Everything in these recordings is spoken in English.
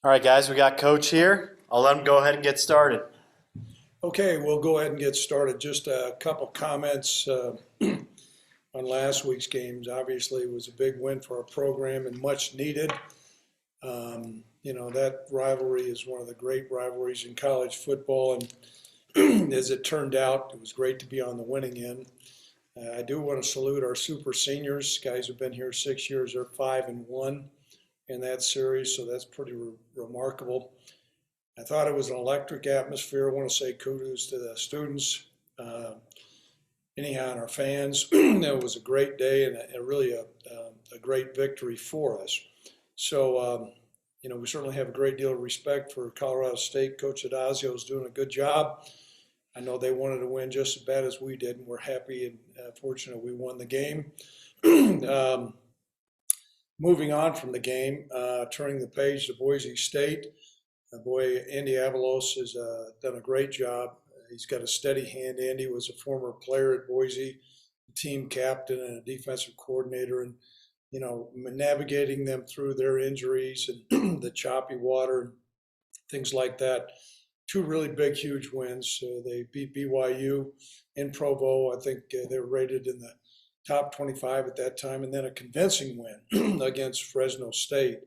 All right, guys, we got Coach here. I'll let him go ahead and get started. Okay, we'll go ahead and get started. Just a couple comments on last week's games. Obviously, it was a big win for our program and much needed. That rivalry is one of the great rivalries in college football, and as it turned out, it was great to be on the winning end. I do want to salute our super seniors. Guys who've been here 6 years. They're 5-1 in that series, so that's pretty remarkable. I thought it was an electric atmosphere. I want to say kudos to the students, anyhow, and our fans. It was a great day and really a great victory for us. So, we certainly have a great deal of respect for Colorado State. Coach Adazio is doing a good job. I know they wanted to win just as bad as we did, and we're happy and fortunate we won the game. Moving on from the game, turning the page to Boise State. Andy Avalos has done a great job. He's got a steady hand. Andy was a former player at Boise, team captain and a defensive coordinator, and navigating them through their injuries and the choppy water and things like that. Two really big, huge wins. They beat BYU in Provo. I think they were rated in the top 25 at that time, and then a convincing win against Fresno State,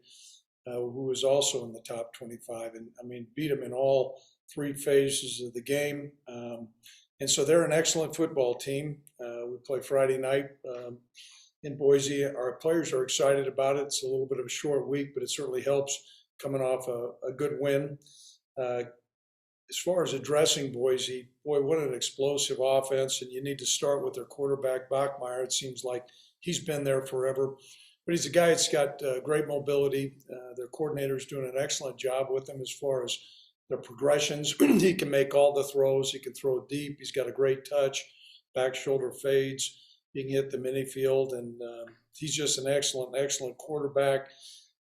who was also in the top 25. And beat them in all three phases of the game. And so they're an excellent football team. We play Friday night in Boise. Our players are excited about it. It's a little bit of a short week, but it certainly helps coming off a good win. As far as addressing Boise, boy, what an explosive offense. And you need to start with their quarterback, Bachmeyer. It seems like he's been there forever. But he's a guy that's got great mobility. Their coordinator's doing an excellent job with him as far as their progressions. He can make all the throws. He can throw deep. He's got a great touch, back shoulder fades. He can hit the mini field, and he's just an excellent quarterback.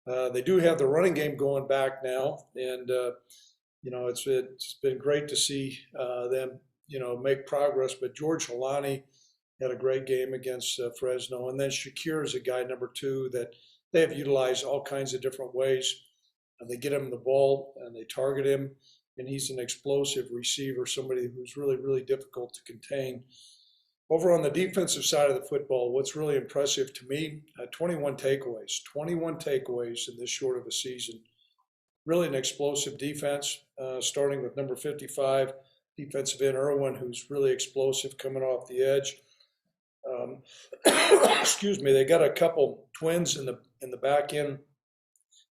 They do have the running game going back now, and it's been great to see them make progress. But George Holani had a great game against Fresno, and then Shakir is a guy number 2 that they have utilized all kinds of different ways. They get him the ball and they target him, and he's an explosive receiver, somebody who's really, really difficult to contain. Over on the defensive side of the football, what's really impressive to me, 21 takeaways in this short of a season. Really an explosive defense, starting with number 55, defensive end Irwin, who's really explosive coming off the edge. Excuse me, they got a couple twins in the back end.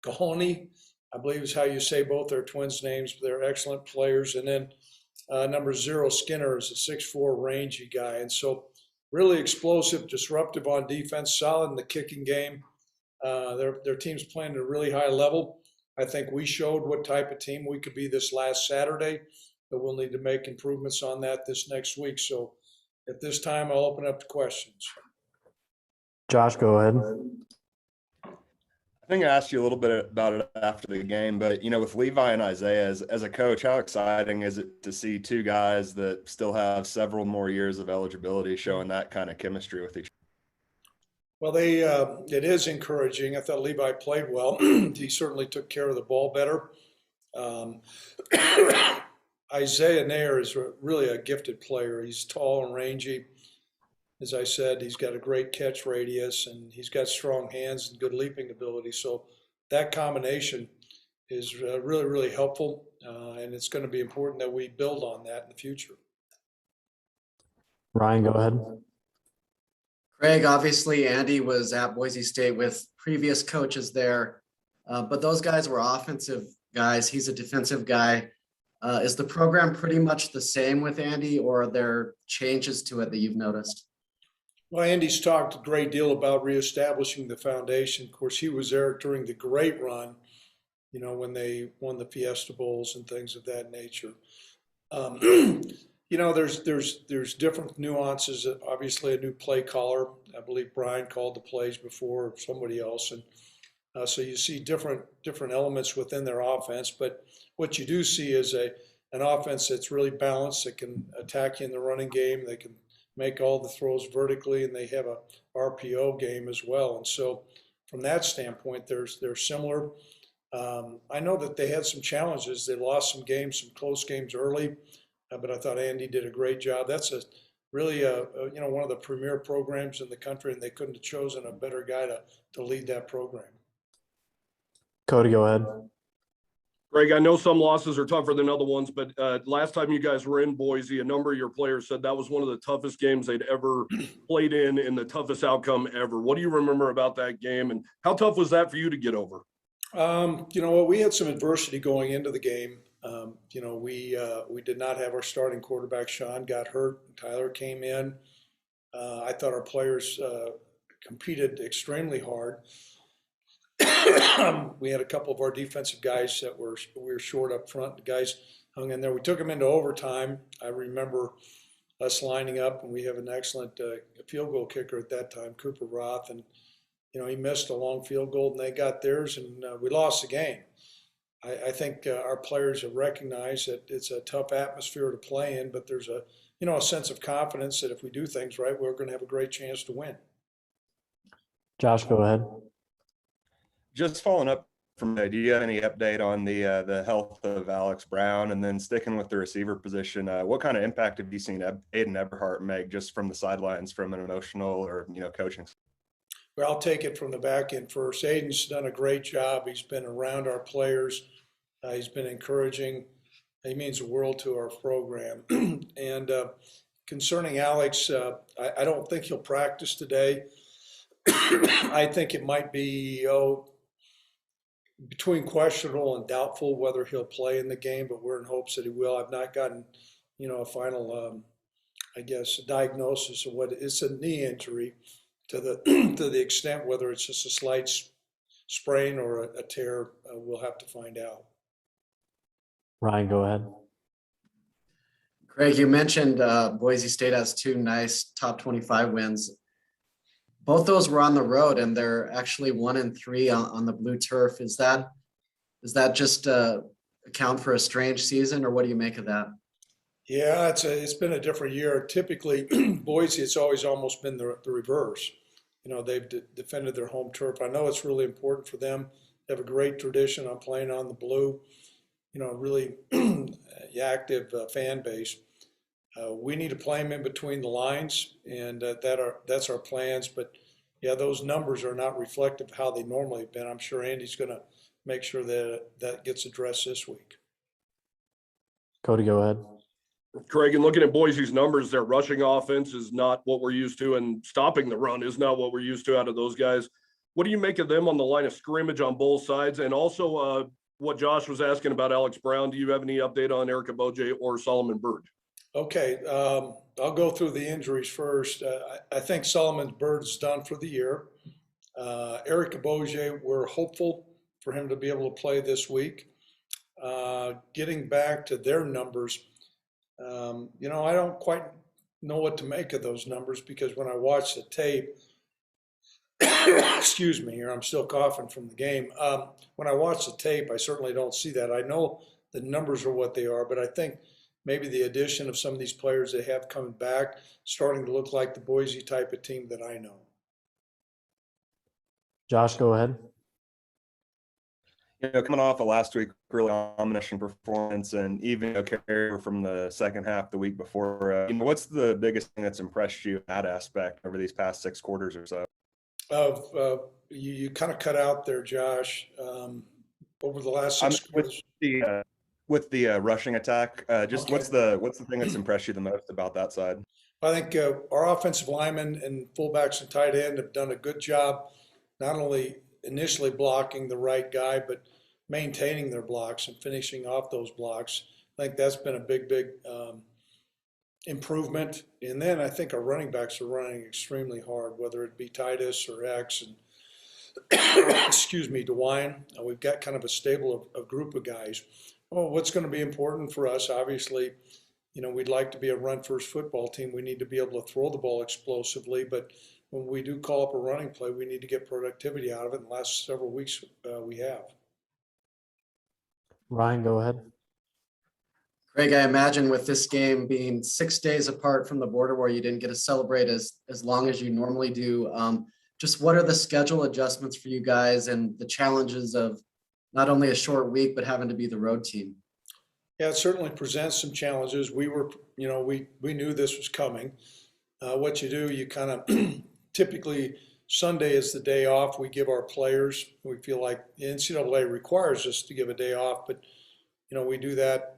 Kahoni, I believe is how you say both their twins' names, but they're excellent players. And then number 0, Skinner, is a 6'4", rangy guy. And so really explosive, disruptive on defense, solid in the kicking game. Their team's playing at a really high level. I think we showed what type of team we could be this last Saturday, but we'll need to make improvements on that this next week. So at this time, I'll open up to questions. Josh, go ahead. I think I asked you a little bit about it after the game, but, with Levi and Isaiah, as a coach, how exciting is it to see two guys that still have several more years of eligibility showing that kind of chemistry with each other? Well, it is encouraging. I thought Levi played well. He certainly took care of the ball better. Isaiah Nair is really a gifted player. He's tall and rangy. As I said, he's got a great catch radius, and he's got strong hands and good leaping ability. So that combination is really, really helpful, and it's going to be important that we build on that in the future. Ryan, go ahead. Craig, obviously Andy was at Boise State with previous coaches there, but those guys were offensive guys. He's a defensive guy. Is the program pretty much the same with Andy, or are there changes to it that you've noticed? Well, Andy's talked a great deal about reestablishing the foundation. Of course, he was there during the great run, when they won the Fiesta Bowls and things of that nature. There's different nuances. Obviously, a new play caller. I believe Brian called the plays before somebody else, and so you see different elements within their offense. But what you do see is an offense that's really balanced, that can attack you in the running game. They can make all the throws vertically, and they have a RPO game as well. And so from that standpoint, they're similar. I know that they had some challenges. They lost some games, some close games early, but I thought Andy did a great job. That's really one of the premier programs in the country, and they couldn't have chosen a better guy to lead that program. Cody, go ahead. Greg, I know some losses are tougher than other ones, but last time you guys were in Boise, a number of your players said that was one of the toughest games they'd ever played in and the toughest outcome ever. What do you remember about that game, and how tough was that for you to get over? You know what? We had some adversity going into the game. We did not have our starting quarterback. Sean got hurt. Tyler came in. I thought our players competed extremely hard. We had a couple of our defensive guys that we were short up front. The guys hung in there. We took them into overtime. I remember us lining up, and we have an excellent field goal kicker at that time, Cooper Roth, and he missed a long field goal, and they got theirs, and we lost the game. I think our players have recognized that it's a tough atmosphere to play in, but there's a sense of confidence that if we do things right, we're going to have a great chance to win. Josh, go ahead. Just following up from that, do you have any update on the health of Alex Brown? And then sticking with the receiver position, what kind of impact have you seen Aiden Eberhardt make just from the sidelines, from an emotional or coaching? Well, I'll take it from the back end first. Aiden's done a great job. He's been around our players. He's been encouraging. He means the world to our program. And concerning Alex, I don't think he'll practice today. I think it might be between questionable and doubtful whether he'll play in the game, but we're in hopes that he will. I've not gotten, a final, diagnosis of what it's a knee injury to the extent whether it's just a slight sprain or a tear. We'll have to find out. Ryan, go ahead. Greg, you mentioned Boise State has 2 nice top 25 wins. Both those were on the road, and they're actually 1-3 on the blue turf. Is that just account for a strange season, or what do you make of that? Yeah, it's been a different year. Typically, Boise, it's always almost been the reverse. They've defended their home turf. I know it's really important for them. They have a great tradition on playing on the blue. Really active fan base. We need to play them in between the lines, and that's our plans. But yeah, those numbers are not reflective of how they normally have been. I'm sure Andy's going to make sure that gets addressed this week. Cody, go ahead. Craig, and looking at Boise's numbers, their rushing offense is not what we're used to, and stopping the run is not what we're used to out of those guys. What do you make of them on the line of scrimmage on both sides? And also what Josh was asking about Alex Brown, do you have any update on Eric Aboje or Solomon Byrd? Okay, I'll go through the injuries first. I think Solomon Byrd's done for the year. Eric Aboje, we're hopeful for him to be able to play this week. Getting back to their numbers, I don't quite know what to make of those numbers, because when I watch the tape, excuse me here, I'm still coughing from the game. When I watch the tape, I certainly don't see that. I know the numbers are what they are, but I think maybe the addition of some of these players they have coming back, starting to look like the Boise type of team that I know. Josh, go ahead. Coming off of last week, really ominous performance, and even carry from the second half the week before. What's the biggest thing that's impressed you in that aspect over these past 6 quarters or so? You kind of cut out there, Josh. Over the last 6 quarters. With the rushing attack, what's the thing that's impressed you the most about that side? I think our offensive linemen and fullbacks and tight end have done a good job, not only initially blocking the right guy, but maintaining their blocks and finishing off those blocks. I think that's been a big improvement. And then I think our running backs are running extremely hard, whether it be Titus or X and DeWine. We've got kind of a stable of group of guys. Well, what's going to be important for us, obviously, we'd like to be a run-first football team. We need to be able to throw the ball explosively, but when we do call up a running play, we need to get productivity out of it. In the last several weeks, we have. Ryan, go ahead. Greg, I imagine with this game being 6 days apart from the border where you didn't get to celebrate as long as you normally do, just what are the schedule adjustments for you guys and the challenges of not only a short week, but having to be the road team. Yeah, it certainly presents some challenges. We were, we knew this was coming. What you do, you kind of typically Sunday is the day off we give our players. We feel like the NCAA requires us to give a day off, but we do that,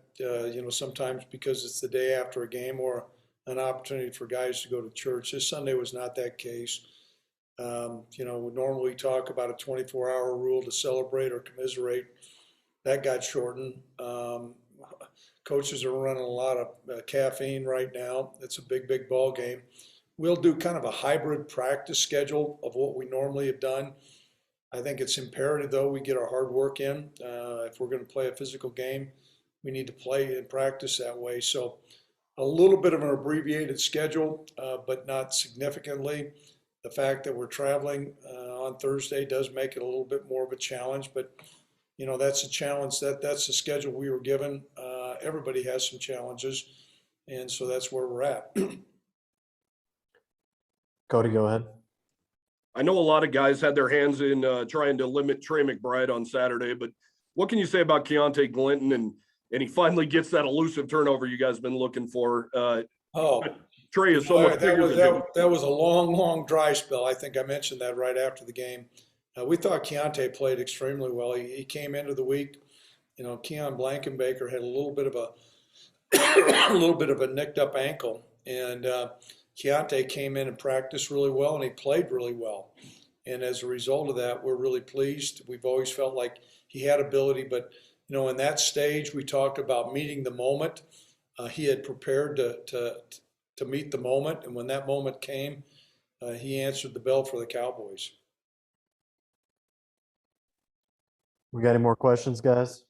sometimes because it's the day after a game or an opportunity for guys to go to church. This Sunday was not that case. Normally we talk about a 24-hour rule to celebrate or commiserate. That got shortened. Coaches are running a lot of caffeine right now. It's a big ball game. We'll do kind of a hybrid practice schedule of what we normally have done. I think it's imperative, though, we get our hard work in. If we're going to play a physical game, we need to play and practice that way. So a little bit of an abbreviated schedule, but not significantly. The fact that we're traveling on Thursday does make it a little bit more of a challenge, but that's a challenge. That's the schedule we were given. Everybody has some challenges, and so that's where we're at. Cody, go ahead. I know a lot of guys had their hands in trying to limit Trey McBride on Saturday, but what can you say about Keontae Glinton and he finally gets that elusive turnover you guys been looking for? Trey is so much bigger than him. That was a long dry spell. I think I mentioned that right after the game. We thought Keontae played extremely well. He came into the week. Keon Blankenbaker had a little bit of a nicked up ankle, and Keontae came in and practiced really well, and he played really well. And as a result of that, we're really pleased. We've always felt like he had ability, but in that stage, we talked about meeting the moment. He had prepared to meet the moment, and when that moment came, he answered the bell for the Cowboys. We got any more questions, guys?